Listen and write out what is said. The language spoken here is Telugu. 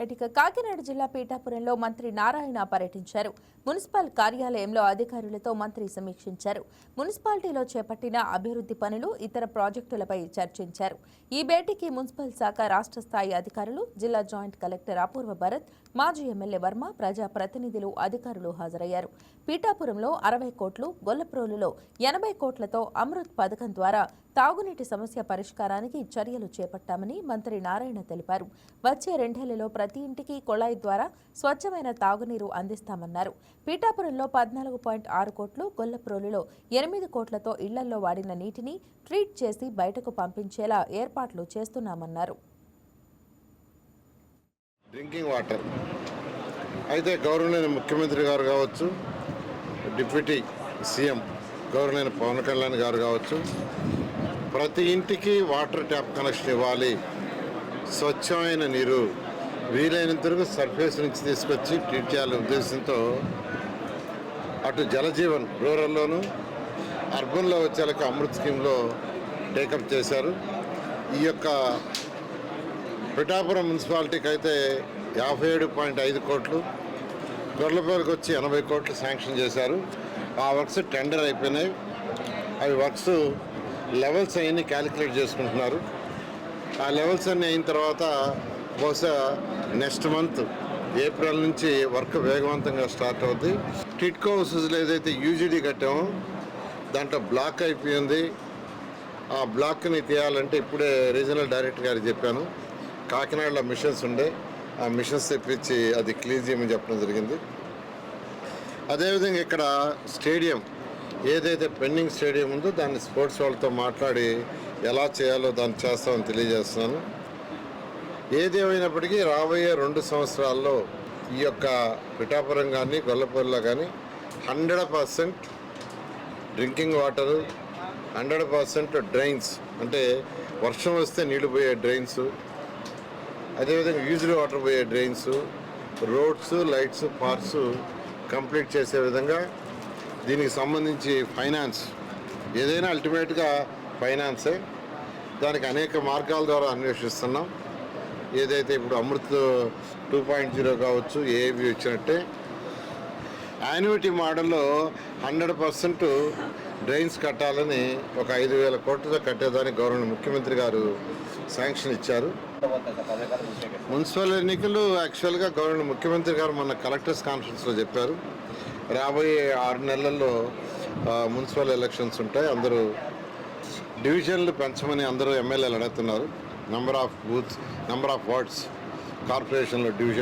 ఇక కాకినాడ జిల్లా పీఠాపురంలో మంత్రి నారాయణ పర్యటించారు. మున్సిపల్ కార్యాలయంలో అధికారులతో మంత్రి సమీక్షించారు. మున్సిపాలిటీలో చేపట్టిన అభివృద్ధి పనులు, ఇతర ప్రాజెక్టులపై చర్చించారు. ఈ భేటీకి మున్సిపల్ శాఖ రాష్ట్ర స్థాయి అధికారులు, జిల్లా జాయింట్ కలెక్టర్ అపూర్వ భరత్, మాజీ ఎమ్మెల్యే వర్మ, ప్రజా ప్రతినిధులు, అధికారులు హాజరయ్యారు. పీఠాపురంలో 60 కోట్లు, గొల్లప్రోలులో 80 కోట్లతో అమృత్ పథకం ద్వారా తాగునీటి సమస్య పరిష్కారానికి చర్యలు చేపట్టామని మంత్రి నారాయణ తెలిపారు. వచ్చే 2 ఏళ్లలో ప్రతి ఇంటికి కొళాయి ద్వారా స్వచ్ఛమైన తాగునీరు అందిస్తామన్నారు. పీఠాపురంలో 14.6 కోట్లు, గొల్లప్రోలులో 8 కోట్లతో ఇళ్లలో వాడిన నీటిని ట్రీట్ చేసి బయటకు పంపించేలా ఏర్పాట్లు చేస్తున్నామన్నారు. డ్రింకింగ్ వాటర్ అయితే గౌరవనీయ ముఖ్యమంత్రి గారు కావచ్చు, డిప్యూటీ సీఎం గౌరవనీయ పవన్ కళ్యాణ్ గారు కావచ్చు, ప్రతి ఇంటికి వాటర్ ట్యాప్ కనెక్షన్ ఇవ్వాలి, స్వచ్ఛమైన నీరు వీలైనంత వరకు సర్ఫేస్ నుంచి తీసుకొచ్చి ట్రీట్ చేయాలనే ఉద్దేశంతో అటు జలజీవన్ రూరల్లోను, అర్బన్లో వచ్చేలకు అమృత్ స్కీమ్లో టేకప్ చేశారు. ఈ యొక్క పిఠాపురం మున్సిపాలిటీకి అయితే 57.5 కోట్లు, గొర్లపల్లికి వచ్చి 80 కోట్లు శాంక్షన్ చేశారు. ఆ వర్క్స్ టెండర్ అయిపోయినాయి. అవి వర్క్స్ లెవెల్స్ అన్నీ క్యాలిక్యులేట్ చేసుకుంటున్నారు. ఆ లెవెల్స్ అన్నీ అయిన తర్వాత బహుశా నెక్స్ట్ మంత్ ఏప్రిల్ నుంచి వర్క్ వేగవంతంగా స్టార్ట్ అవుద్ది. టిట్కో హౌసెస్లో ఏదైతే యూజీడీ కట్టామో దాంట్లో బ్లాక్ అయిపోయింది. ఆ బ్లాక్ని తీయాలంటే ఇప్పుడే రీజనల్ డైరెక్టర్ గారికి చెప్పాను. కాకినాడలో మిషన్స్ ఉండే, ఆ మిషన్స్ తెప్పించి అది క్లీన్ చేయమని చెప్పడం జరిగింది. అదేవిధంగా ఇక్కడ స్టేడియం ఏదైతే పెండింగ్ స్టేడియం ఉందో దాన్ని స్పోర్ట్స్ వాళ్ళతో మాట్లాడి ఎలా చేయాలో దాన్ని చేస్తామని తెలియజేస్తున్నాను. ఏదేమైనప్పటికీ రాబోయే 2 సంవత్సరాల్లో ఈ యొక్క పిఠాపురం కానీ గొల్లపల్లిలో కానీ 100% డ్రింకింగ్ వాటరు, 100% డ్రైన్స్, అంటే వర్షం వస్తే నీళ్లు పోయే డ్రైన్స్, అదేవిధంగా యూజ్డ్ వాటర్ పోయే drains, roads, lights, parks complete చేసే విధంగా దీనికి సంబంధించి ఫైనాన్స్ ఏదైనా అల్టిమేట్గా ఫైనాన్సే. దానికి అనేక మార్గాల ద్వారా అన్వేషిస్తున్నాం. ఏదైతే ఇప్పుడు అమృత్ 2.0 కావచ్చు, ఏఏబి వచ్చినట్టే యాన్యుటీ మోడల్లో 100% డ్రైన్స్ కట్టాలని ఒక 5,000 కోట్లతో కట్టేదానికి గవర్నమెంట్ ముఖ్యమంత్రి గారు శాంక్షన్ ఇచ్చారు. మున్సిపల్ ఎన్నికలు యాక్చువల్గా గవర్నమెంట్ ముఖ్యమంత్రి గారు మొన్న కలెక్టర్స్ కాన్ఫరెన్స్లో చెప్పారు. రాబోయే 6 నెలల్లో మున్సిపల్ ఎలక్షన్స్ ఉంటాయి. అందరూ డివిజన్లు పెంచమని అందరూ ఎమ్మెల్యేలు అడుగుతున్నారు. Number of booths, number of wards, కార్పొరేషన్లో డివిజన్